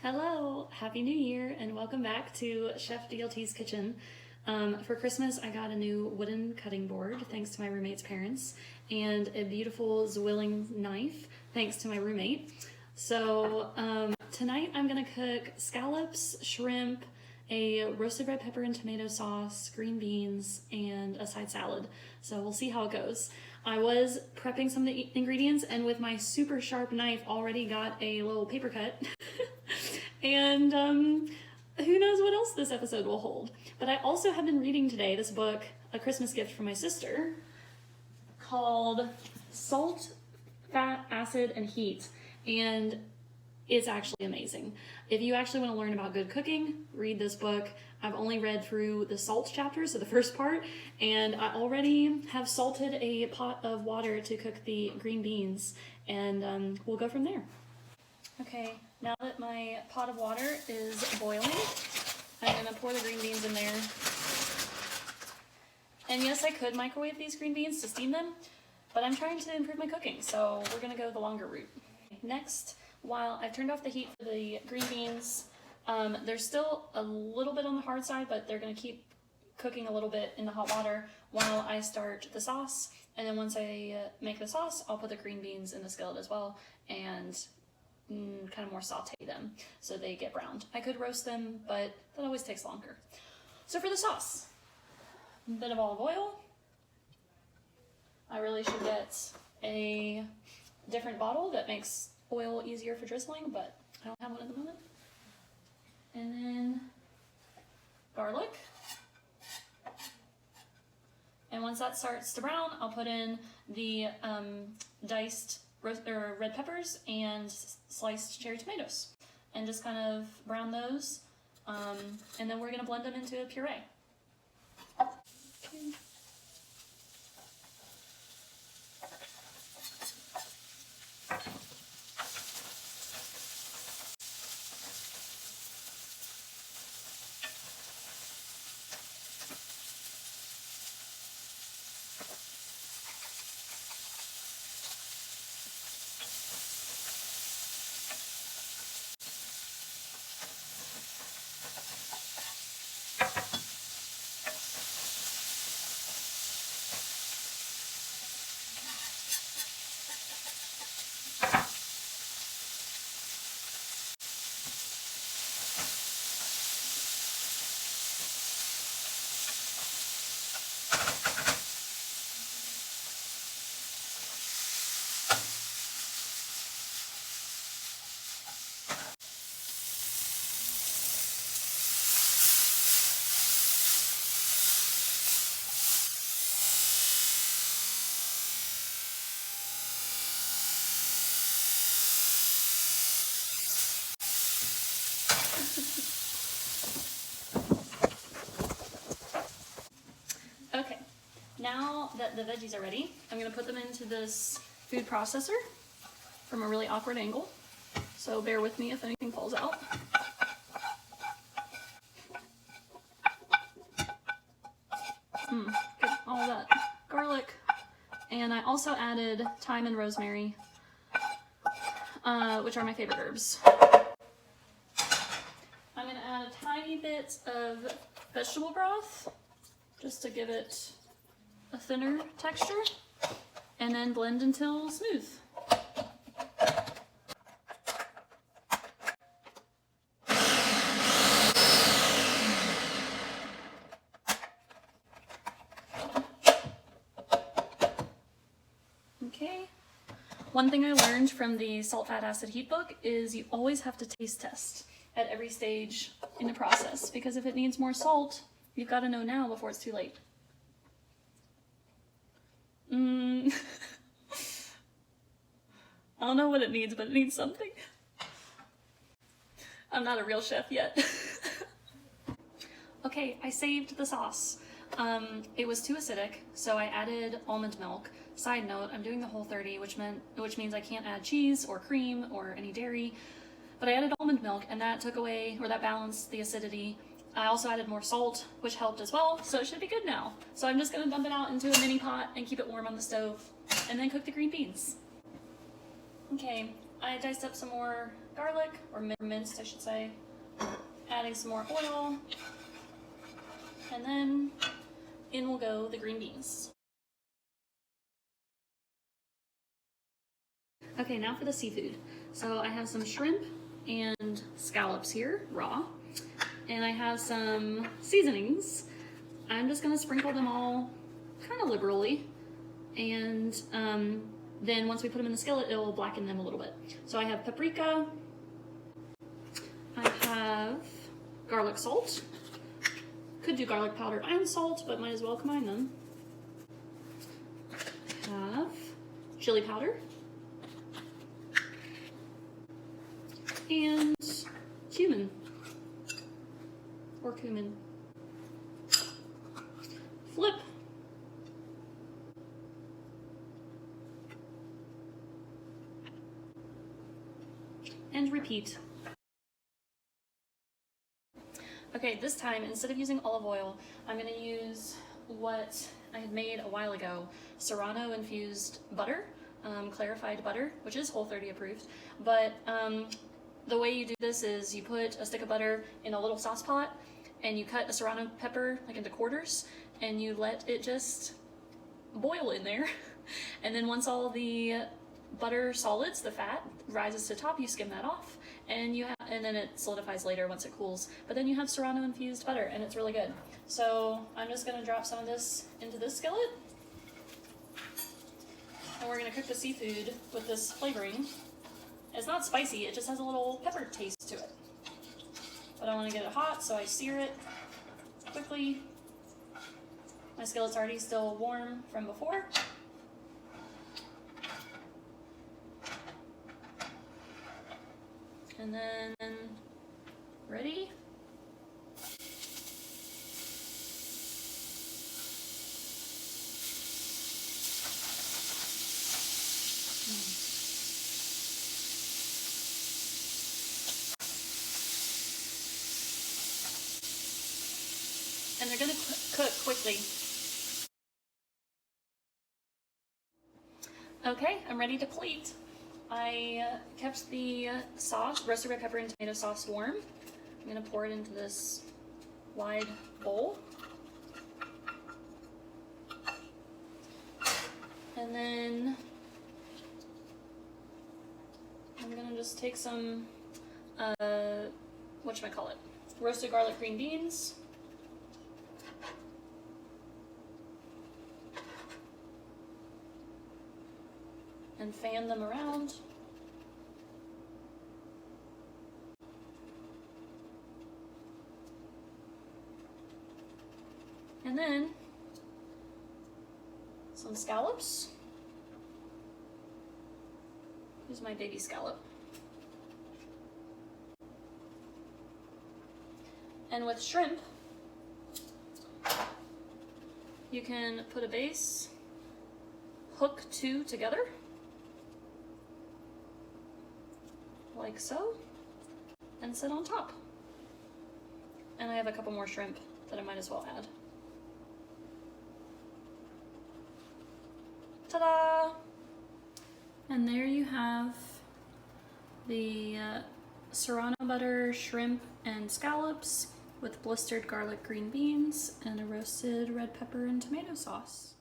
Hello, Happy New Year, and welcome back to Chef DLT's kitchen. For Christmas, I got a new wooden cutting board, thanks to my roommate's parents, and a beautiful Zwilling knife, thanks to my roommate. So tonight I'm gonna cook scallops, shrimp, a roasted red pepper and tomato sauce, green beans, and a side salad. So we'll see how it goes. I was prepping some of the ingredients, and with my super sharp knife already got a little paper cut. And who knows what else this episode will hold. But I also have been reading today this book, a Christmas gift from my sister, called Salt, Fat, Acid, and Heat. And it's actually amazing. If you actually want to learn about good cooking, read this book. I've only read through the salt chapter, so the first part, and I already have salted a pot of water to cook the green beans, and we'll go from there. Okay, now that my pot of water is boiling, I'm gonna pour the green beans in there. And yes, I could microwave these green beans to steam them, but I'm trying to improve my cooking, so we're gonna go the longer route. Next, while I've turned off the heat for the green beans, they're still a little bit on the hard side, but they're gonna keep cooking a little bit in the hot water while I start the sauce. And then once I make the sauce, I'll put the green beans in the skillet as well and kind of more saute them so they get browned. I could roast them, but that always takes longer. So for the sauce, a bit of olive oil. I really should get a different bottle that makes oil easier for drizzling, but I don't have one at the moment. And then garlic. And once that starts to brown, I'll put in the diced red peppers and sliced cherry tomatoes and just kind of brown those. And then we're gonna blend them into a puree. Okay. Okay, now that the veggies are ready, I'm gonna put them into this food processor from a really awkward angle. So bear with me if anything falls out. Get all that garlic. And I also added thyme and rosemary, which are my favorite herbs. I'm gonna add a tiny bit of vegetable broth, just to give it a thinner texture, and then blend until smooth. Okay. One thing I learned from the Salt, Fat, Acid, Heat book is you always have to taste test at every stage in the process, because if it needs more salt, you've got to know now before it's too late. I don't know what it needs, but it needs something. I'm not a real chef yet. Okay, I saved the sauce. It was too acidic, so I added almond milk. Side note, I'm doing the Whole30, which means I can't add cheese or cream or any dairy, but I added almond milk, and that took away, or that balanced the acidity. I also added more salt, which helped as well, so it should be good now. So I'm just gonna dump it out into a mini pot and keep it warm on the stove, and then cook the green beans. Okay, I diced up some more garlic, or minced I should say, adding some more oil, and then in will go the green beans. Okay, now for the seafood. So I have some shrimp and scallops here, raw, and I have some seasonings. I'm just gonna sprinkle them all kind of liberally, and then once we put them in the skillet, it'll blacken them a little bit. So I have paprika, I have garlic salt, could do garlic powder and salt, but might as well combine them. I have chili powder, and cumin, or cumin. Flip. And repeat. Okay, this time, instead of using olive oil, I'm going to use what I had made a while ago, Serrano infused butter, clarified butter, which is Whole30 approved, but the way you do this is you put a stick of butter in a little sauce pot, and you cut a serrano pepper like into quarters, and you let it just boil in there. And then once all the butter solids, the fat, rises to the top, you skim that off, and then it solidifies later once it cools. But then you have serrano infused butter, and it's really good. So I'm just gonna drop some of this into this skillet, and we're gonna cook the seafood with this flavoring. It's not spicy, it just has a little pepper taste to it. But I want to get it hot, so I sear it quickly. My skillet's already still warm from before. And then, ready? And they're going to cook quickly. Okay, I'm ready to plate. I kept the sauce, roasted red pepper and tomato sauce, warm. I'm going to pour it into this wide bowl. And then I'm going to just take some, whatchamacallit, roasted garlic green beans. And fan them around. And then some scallops. Here's my baby scallop. And with shrimp, you can put a base, hook two together, like so, and sit on top. And I have a couple more shrimp that I might as well add. Ta-da! And there you have the serrano butter, shrimp, and scallops with blistered garlic green beans and a roasted red pepper and tomato sauce.